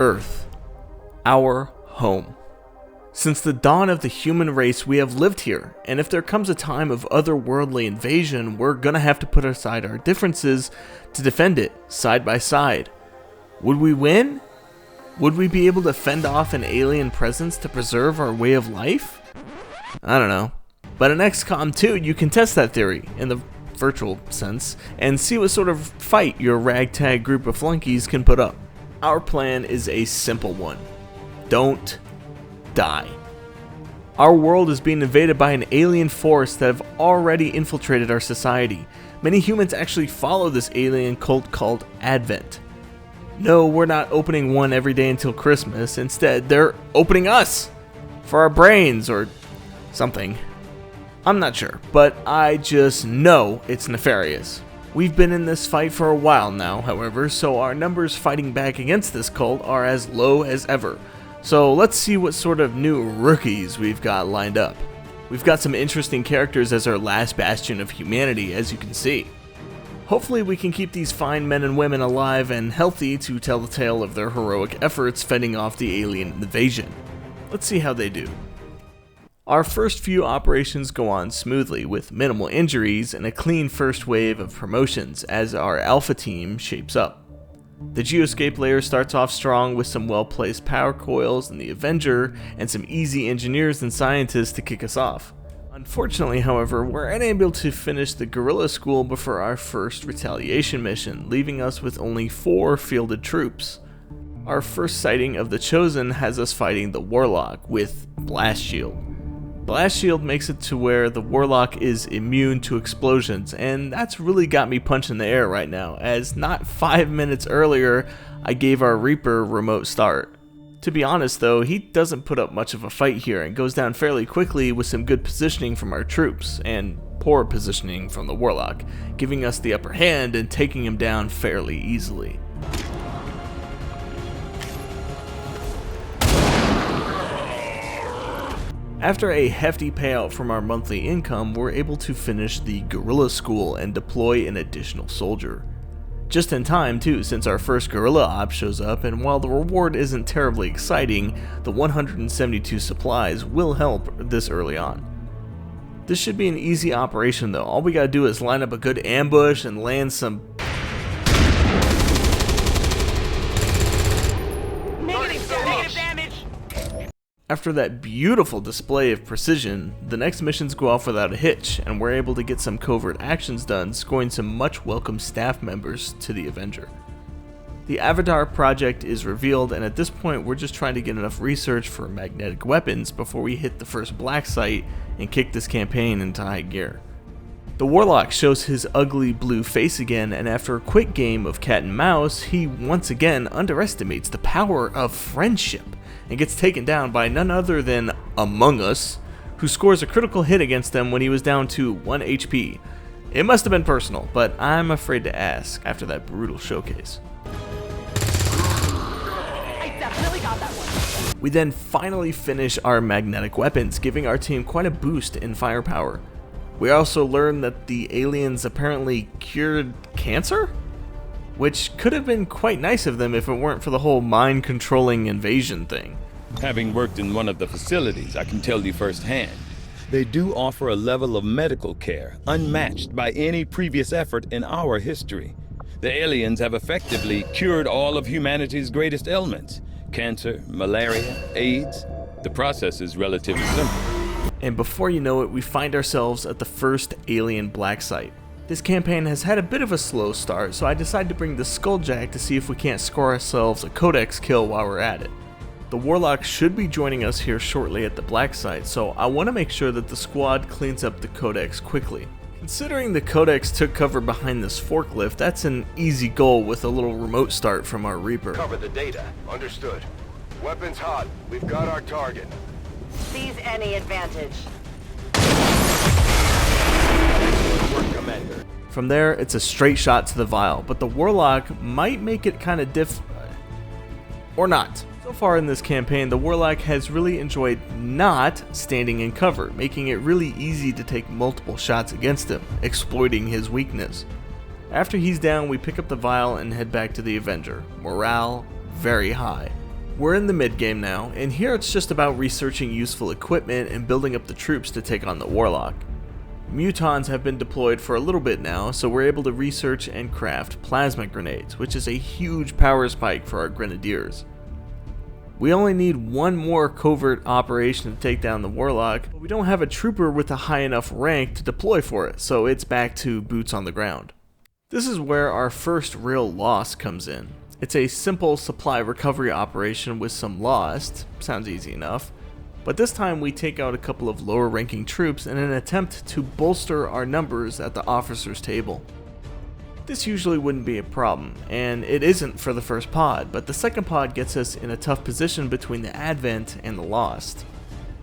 Earth, our home. Since the dawn of the human race, we have lived here, and if there comes a time of otherworldly invasion, we're gonna have to put aside our differences to defend it, side by side. Would we win? Would we be able to fend off an alien presence to preserve our way of life? I don't know. But in XCOM 2, you can test that theory, in the virtual sense, and see what sort of fight your ragtag group of flunkies can put up. Our plan is a simple one. Don't die. Our world is being invaded by an alien force that have already infiltrated our society. Many humans actually follow this alien cult called Advent. No, we're not opening one every day until Christmas. Instead, they're opening us for our brains or something. I'm not sure, but I just know it's nefarious. We've been in this fight for a while now, however, so our numbers fighting back against this cult are as low as ever. So let's see what sort of new rookies we've got lined up. We've got some interesting characters as our last bastion of humanity, as you can see. Hopefully we can keep these fine men and women alive and healthy to tell the tale of their heroic efforts fending off the alien invasion. Let's see how they do. Our first few operations go on smoothly with minimal injuries and a clean first wave of promotions as our alpha team shapes up. The Geoscape layer starts off strong with some well-placed power coils in the Avenger and some easy engineers and scientists to kick us off. Unfortunately, however, we're unable to finish the Guerrilla School before our first retaliation mission, leaving us with only 4 fielded troops. Our first sighting of the Chosen has us fighting the Warlock with Blast Shield. Blast Shield makes it to where the Warlock is immune to explosions, and that's really got me punching the air right now, as not 5 minutes earlier I gave our Reaper remote start. To be honest though, he doesn't put up much of a fight here and goes down fairly quickly with some good positioning from our troops, and poor positioning from the Warlock, giving us the upper hand and taking him down fairly easily. After a hefty payout from our monthly income, we're able to finish the Guerrilla School and deploy an additional soldier. Just in time too, since our first Guerrilla op shows up, and while the reward isn't terribly exciting, the 172 supplies will help this early on. This should be an easy operation though. All we gotta do is line up a good ambush and land some Negative damage! After that beautiful display of precision, the next missions go off without a hitch, and we're able to get some covert actions done, scoring some much welcome staff members to the Avenger. The Avatar project is revealed, and at this point we're just trying to get enough research for magnetic weapons before we hit the first black site and kick this campaign into high gear. The Warlock shows his ugly blue face again, and after a quick game of cat and mouse, he once again underestimates the power of friendship and gets taken down by none other than Among Us, who scores a critical hit against them when he was down to 1 HP. It must have been personal, but I'm afraid to ask after that brutal showcase. I definitely got that one. We then finally finish our magnetic weapons, giving our team quite a boost in firepower. We also learn that the aliens apparently cured cancer? Which could have been quite nice of them if it weren't for the whole mind-controlling invasion thing. Having worked in one of the facilities, I can tell you firsthand. They do offer a level of medical care unmatched by any previous effort in our history. The aliens have effectively cured all of humanity's greatest ailments: cancer, malaria, AIDS. The process is relatively simple. And before you know it, we find ourselves at the first alien black site. This campaign has had a bit of a slow start, so I decided to bring the Skulljack to see if we can't score ourselves a Codex kill while we're at it. The Warlock should be joining us here shortly at the black site, so I want to make sure that the squad cleans up the Codex quickly. Considering the Codex took cover behind this forklift, that's an easy goal with a little remote start from our Reaper. Cover the data. Understood. Weapons hot. We've got our target. Seize any advantage. Work, Commander. From there, it's a straight shot to the vial, but the Warlock might make it kind of or not. So far in this campaign, the Warlock has really enjoyed not standing in cover, making it really easy to take multiple shots against him, exploiting his weakness. After he's down, we pick up the vial and head back to the Avenger. Morale very high. We're in the mid-game now, and here it's just about researching useful equipment and building up the troops to take on the Warlock. Mutons have been deployed for a little bit now, so we're able to research and craft plasma grenades, which is a huge power spike for our Grenadiers. We only need one more covert operation to take down the Warlock, but we don't have a trooper with a high enough rank to deploy for it, so it's back to boots on the ground. This is where our first real loss comes in. It's a simple supply recovery operation with some lost, sounds easy enough, but this time we take out a couple of lower ranking troops in an attempt to bolster our numbers at the officers' table. This usually wouldn't be a problem, and it isn't for the first pod, but the second pod gets us in a tough position between the Advent and the Lost.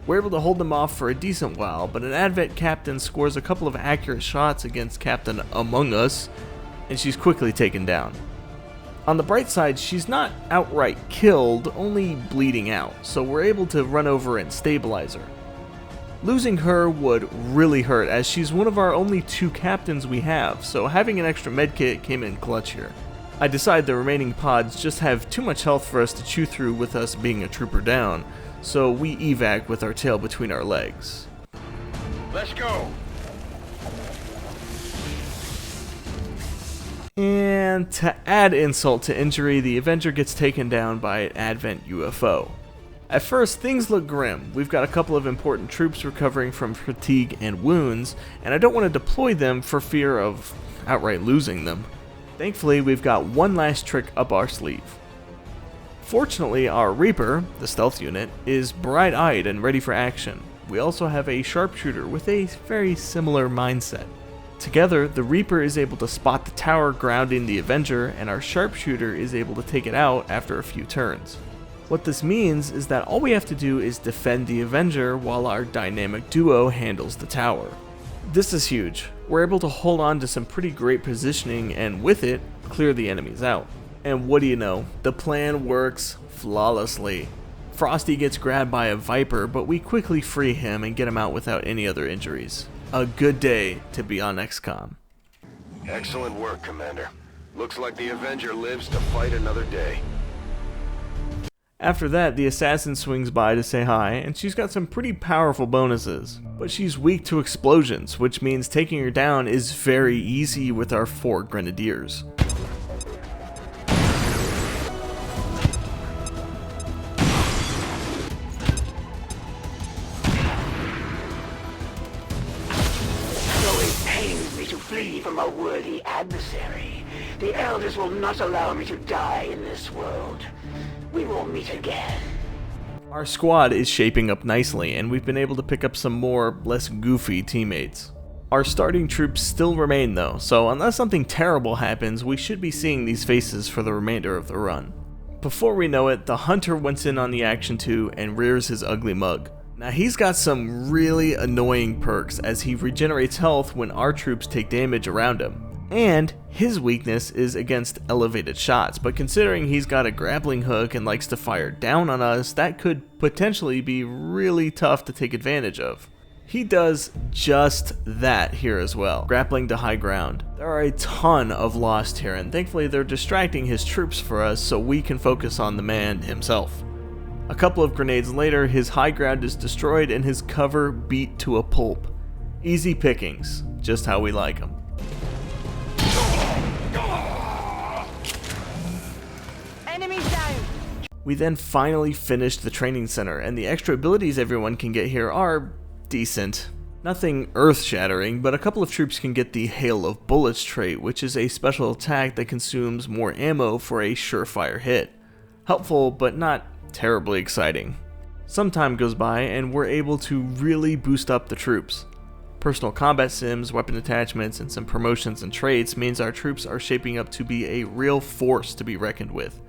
We're able to hold them off for a decent while, but an Advent captain scores a couple of accurate shots against Captain Among Us, and she's quickly taken down. On the bright side, she's not outright killed, only bleeding out, so we're able to run over and stabilize her. Losing her would really hurt, as she's one of our only 2 captains we have, so having an extra medkit came in clutch here. I decide the remaining pods just have too much health for us to chew through with us being a trooper down, so we evac with our tail between our legs. Let's go. And to add insult to injury, the Avenger gets taken down by an Advent UFO. At first, things look grim. We've got a couple of important troops recovering from fatigue and wounds, and I don't want to deploy them for fear of outright losing them. Thankfully, we've got one last trick up our sleeve. Fortunately, our Reaper, the stealth unit, is bright-eyed and ready for action. We also have a sharpshooter with a very similar mindset. Together, the Reaper is able to spot the tower grounding the Avenger, and our sharpshooter is able to take it out after a few turns. What this means is that all we have to do is defend the Avenger while our dynamic duo handles the tower. This is huge. We're able to hold on to some pretty great positioning and with it, clear the enemies out. And what do you know, the plan works flawlessly. Frosty gets grabbed by a Viper, but we quickly free him and get him out without any other injuries. A good day to be on XCOM. Excellent work, Commander. Looks like the Avenger lives to fight another day. After that, the assassin swings by to say hi, and she's got some pretty powerful bonuses. But she's weak to explosions, which means taking her down is very easy with our 4 Grenadiers. Flee from a worthy adversary. The elders will not allow me to die in this world. We will meet again. Our squad is shaping up nicely, and we've been able to pick up some more, less goofy teammates. Our starting troops still remain though, so unless something terrible happens, we should be seeing these faces for the remainder of the run. Before we know it, the Hunter went in on the action too and rears his ugly mug. Now he's got some really annoying perks as he regenerates health when our troops take damage around him. And his weakness is against elevated shots, but considering he's got a grappling hook and likes to fire down on us, that could potentially be really tough to take advantage of. He does just that here as well, grappling to high ground. There are a ton of lost here, and thankfully they're distracting his troops for us so we can focus on the man himself. A couple of grenades later, his high ground is destroyed and his cover beat to a pulp. Easy pickings, just how we like them. Enemies down! We then finally finished the training center, and the extra abilities everyone can get here are decent. Nothing earth-shattering, but a couple of troops can get the Hail of Bullets trait, which is a special attack that consumes more ammo for a surefire hit. Helpful, but not terribly exciting. Some time goes by and we're able to really boost up the troops. Personal combat sims, weapon attachments, and some promotions and traits means our troops are shaping up to be a real force to be reckoned with.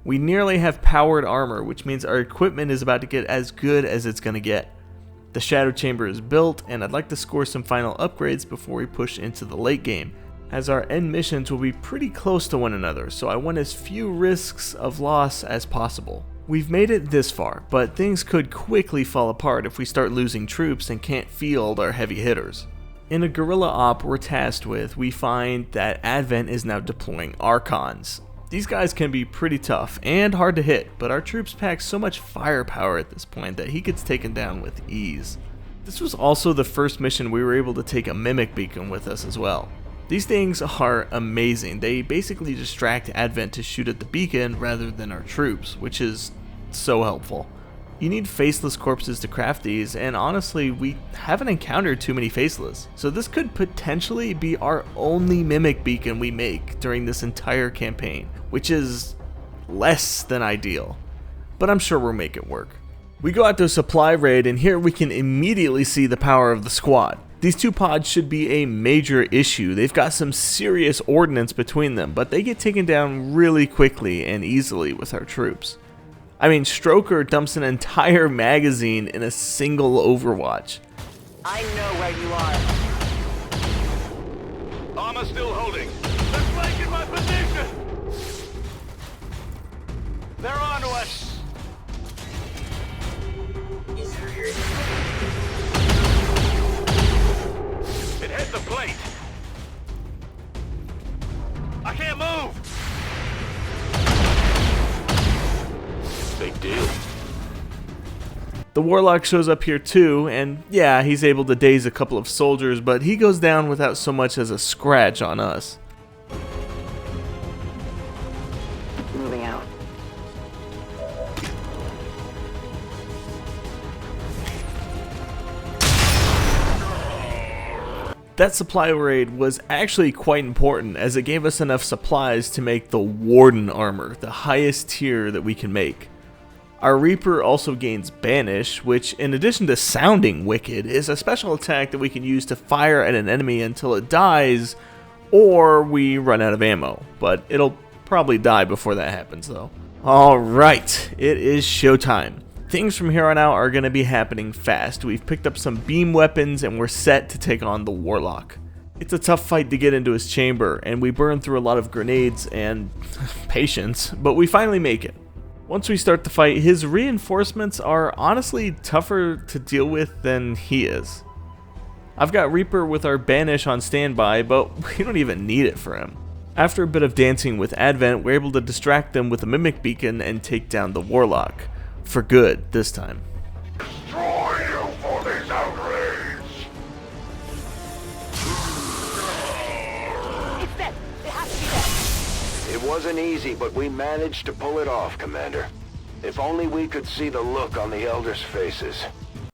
We nearly have powered armor, which means our equipment is about to get as good as it's gonna get. The Shadow Chamber is built, and I'd like to score some final upgrades before we push into the late game, as our end missions will be pretty close to one another, so I want as few risks of loss as possible. We've made it this far, but things could quickly fall apart if we start losing troops and can't field our heavy hitters. In a guerrilla op we're tasked with, we find that Advent is now deploying Archons. These guys can be pretty tough and hard to hit, but our troops pack so much firepower at this point that he gets taken down with ease. This was also the first mission we were able to take a mimic beacon with us as well. These things are amazing. They basically distract Advent to shoot at the beacon rather than our troops, which is so helpful. You need faceless corpses to craft these, and honestly, we haven't encountered too many faceless, so this could potentially be our only mimic beacon we make during this entire campaign, which is less than ideal, but I'm sure we'll make it work. We go out to a supply raid, and here we can immediately see the power of the squad. These two pods should be a major issue. They've got some serious ordnance between them, but they get taken down really quickly and easily with our troops. I mean, Stroker dumps an entire magazine in a single Overwatch. I know where you are. Armor still holding. They're flanking my position! They're on to us! It hit the plate! I can't move! Big deal. The Warlock shows up here too, and yeah, he's able to daze a couple of soldiers, but he goes down without so much as a scratch on us. Moving out. That supply raid was actually quite important as it gave us enough supplies to make the Warden armor, the highest tier that we can make. Our Reaper also gains Banish, which in addition to sounding wicked, is a special attack that we can use to fire at an enemy until it dies or we run out of ammo, but it'll probably die before that happens though. Alright, it is showtime. Things from here on out are going to be happening fast. We've picked up some beam weapons and we're set to take on the Warlock. It's a tough fight to get into his chamber, and we burn through a lot of grenades and patience, but we finally make it. Once we start the fight, his reinforcements are honestly tougher to deal with than he is. I've got Reaper with our Banish on standby, but we don't even need it for him. After a bit of dancing with Advent, we're able to distract them with a Mimic Beacon and take down the Warlock. For good, this time. Destroy you for this outrage! It's dead. It has to be dead. It wasn't easy, but we managed to pull it off, Commander. If only we could see the look on the Elders' faces.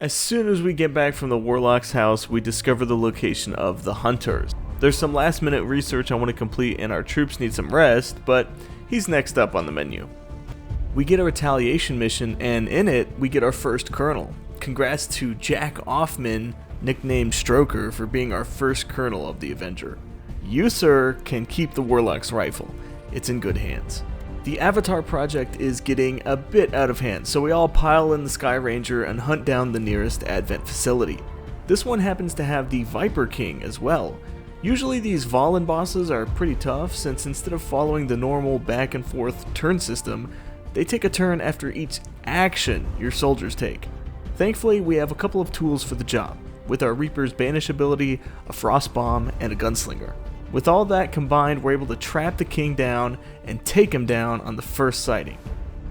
As soon as we get back from the Warlock's house, we discover the location of the Hunters. There's some last minute research I want to complete and our troops need some rest, but he's next up on the menu. We get a retaliation mission, and in it, we get our first colonel. Congrats to Jack Offman, nicknamed Stroker, for being our first colonel of the Avenger. You, sir, can keep the Warlock's rifle. It's in good hands. The Avatar project is getting a bit out of hand, so we all pile in the Sky Ranger and hunt down the nearest Advent facility. This one happens to have the Viper King as well. Usually these Valen bosses are pretty tough, since instead of following the normal back and forth turn system, they take a turn after each action your soldiers take. Thankfully, we have a couple of tools for the job, with our Reaper's Banish ability, a Frost Bomb, and a Gunslinger. With all that combined, we're able to trap the king down and take him down on the first sighting.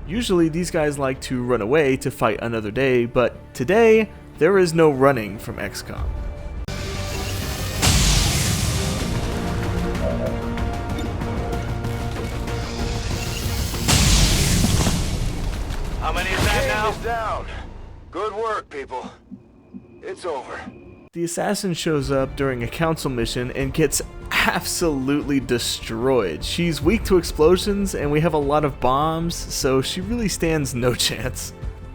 Usually these guys like to run away to fight another day, but today, there is no running from XCOM. How many is that now? Is down. Good work, people. It's over. The assassin shows up during a council mission and gets absolutely destroyed. She's weak to explosions and we have a lot of bombs, so she really stands no chance.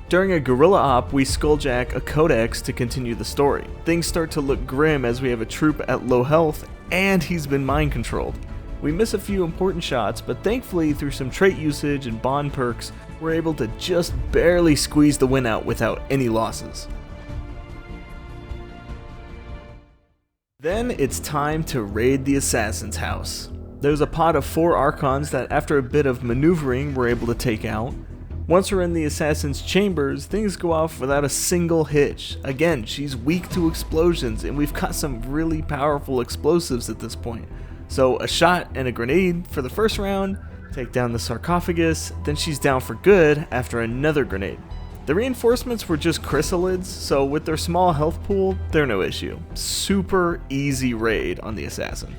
During a guerrilla op, we skulljack a codex to continue the story. Things start to look grim as we have a troop at low health and he's been mind controlled. We miss a few important shots, but thankfully through some trait usage and bond perks, we're able to just barely squeeze the win out without any losses. Then it's time to raid the assassin's house. There's a pod of 4 Archons that after a bit of maneuvering we're able to take out. Once we're in the assassin's chambers, things go off without a single hitch. Again, she's weak to explosions and we've got some really powerful explosives at this point. So a shot and a grenade for the first round, Take down the sarcophagus, then she's down for good after another grenade. The reinforcements were just chrysalids, so with their small health pool, they're no issue. Super easy raid on the assassin.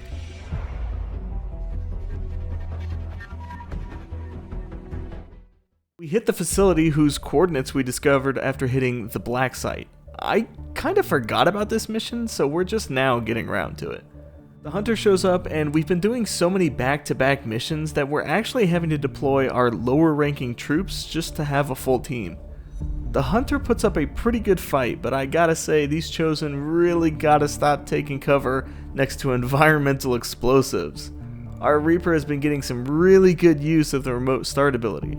We hit the facility whose coordinates we discovered after hitting the black site. I kind of forgot about this mission, so we're just now getting around to it. The hunter shows up, and we've been doing so many back-to-back missions that we're actually having to deploy our lower-ranking troops just to have a full team. The hunter puts up a pretty good fight, but I gotta say, these chosen really gotta stop taking cover next to environmental explosives. Our Reaper has been getting some really good use of the remote start ability.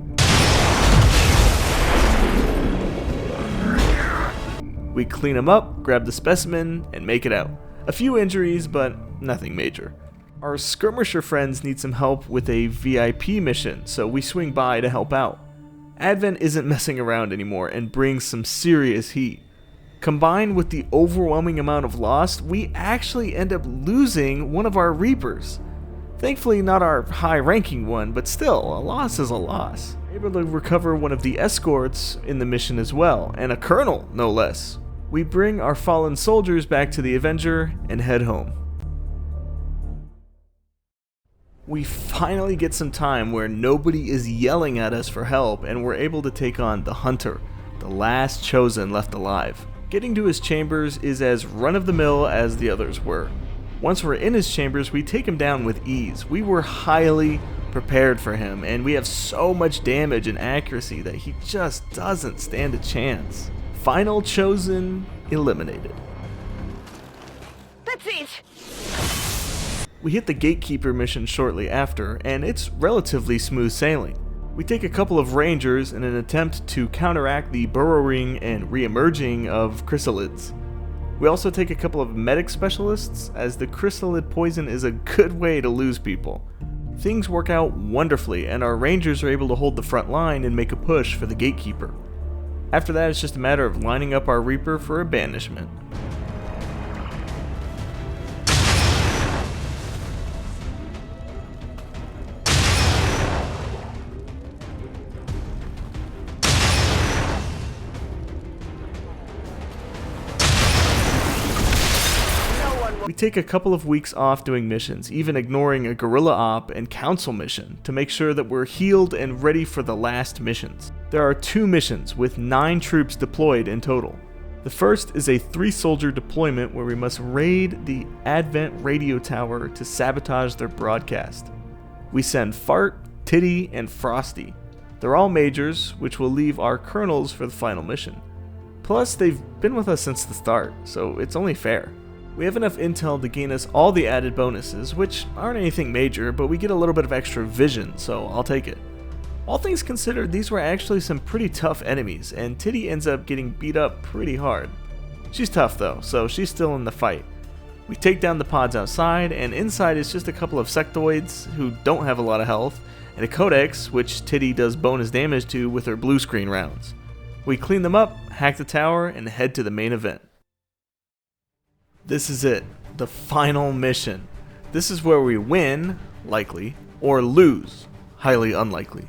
We clean him up, grab the specimen, and make it out. A few injuries, but nothing major. Our skirmisher friends need some help with a VIP mission, so we swing by to help out. Advent isn't messing around anymore and brings some serious heat. Combined with the overwhelming amount of loss, we actually end up losing one of our Reapers. Thankfully not our high-ranking one, but still, a loss is a loss. We're able to recover one of the escorts in the mission as well, and a colonel, no less. We bring our fallen soldiers back to the Avenger and head home. We finally get some time where nobody is yelling at us for help, and we're able to take on the Hunter, the last chosen left alive. Getting to his chambers is as run-of-the-mill as the others were. Once we're in his chambers, we take him down with ease. We were highly prepared for him, and we have so much damage and accuracy that he just doesn't stand a chance. Final chosen eliminated. That's it! We hit the Gatekeeper mission shortly after, and it's relatively smooth sailing. We take a couple of Rangers in an attempt to counteract the burrowing and re-emerging of chrysalids. We also take a couple of medic specialists, as the chrysalid poison is a good way to lose people. Things work out wonderfully, and our Rangers are able to hold the front line and make a push for the Gatekeeper. After that, it's just a matter of lining up our Reaper for a banishment. We take a couple of weeks off doing missions, even ignoring a guerrilla op and council mission, to make sure that we're healed and ready for the last missions. There are 2 missions with 9 troops deployed in total. The first is a 3-soldier deployment where we must raid the Advent radio tower to sabotage their broadcast. We send Fart, Titty, and Frosty. They're all majors, which will leave our colonels for the final mission. Plus, they've been with us since the start, so it's only fair. We have enough intel to gain us all the added bonuses, which aren't anything major, but we get a little bit of extra vision, so I'll take it. All things considered, these were actually some pretty tough enemies, and Titty ends up getting beat up pretty hard. She's tough though, so she's still in the fight. We take down the pods outside, and inside is just a couple of sectoids who don't have a lot of health, and a codex, which Titty does bonus damage to with her blue screen rounds. We clean them up, hack the tower, and head to the main event. This is it, the final mission. This is where we win, likely, or lose, highly unlikely.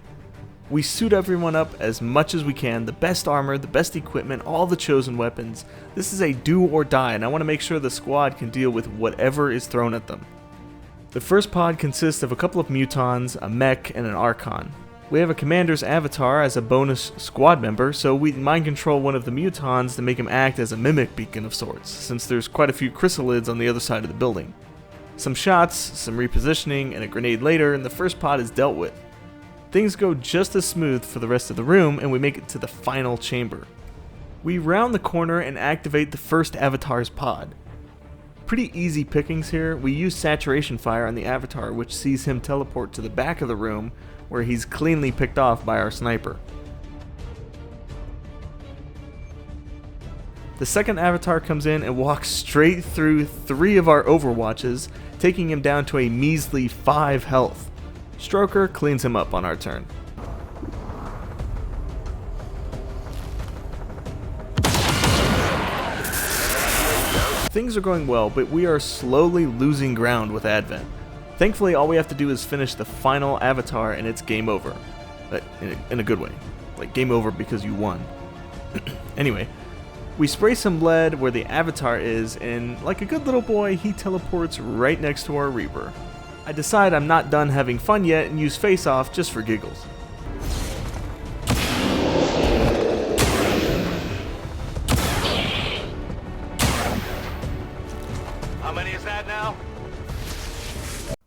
We suit everyone up as much as we can, the best armor, the best equipment, all the chosen weapons. This is a do or die, and I want to make sure the squad can deal with whatever is thrown at them. The first pod consists of a couple of mutons, a mech, and an archon. We have a commander's avatar as a bonus squad member, so we mind control one of the mutons to make him act as a mimic beacon of sorts, since there's quite a few chrysalids on the other side of the building. Some shots, some repositioning, and a grenade later, and the first pod is dealt with. Things go just as smooth for the rest of the room, and we make it to the final chamber. We round the corner and activate the first avatar's pod. Pretty easy pickings here. We use saturation fire on the avatar, which sees him teleport to the back of the room, where he's cleanly picked off by our sniper. The second avatar comes in and walks straight through 3 of our overwatches, taking him down to a measly 5 health. Stroker cleans him up on our turn. Things are going well, but we are slowly losing ground with Advent. Thankfully, all we have to do is finish the final avatar and it's game over. But in a good way. Like, game over because you won. Anyway, we spray some lead where the avatar is, and like a good little boy, he teleports right next to our Reaper. I decide I'm not done having fun yet and use face-off just for giggles. How many is that now?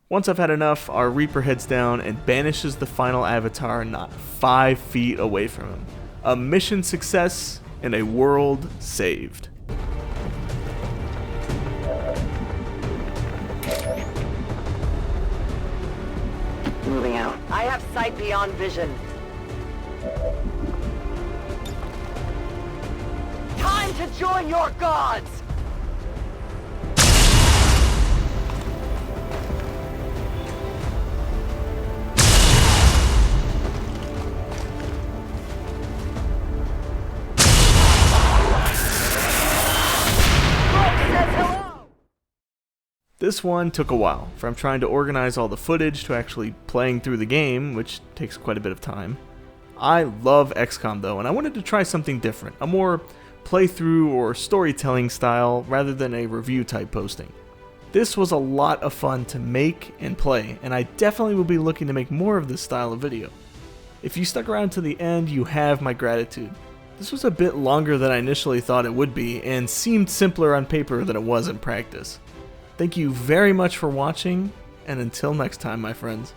Once I've had enough, our Reaper heads down and banishes the final avatar not 5 feet away from him. A mission success and a world saved. Moving out. I have sight beyond vision. Time to join your gods! This one took a while, from trying to organize all the footage to actually playing through the game, which takes quite a bit of time. I love XCOM though, and I wanted to try something different, a more playthrough or storytelling style rather than a review type posting. This was a lot of fun to make and play, and I definitely will be looking to make more of this style of video. If you stuck around to the end, you have my gratitude. This was a bit longer than I initially thought it would be, and seemed simpler on paper than it was in practice. Thank you very much for watching, and until next time, my friends.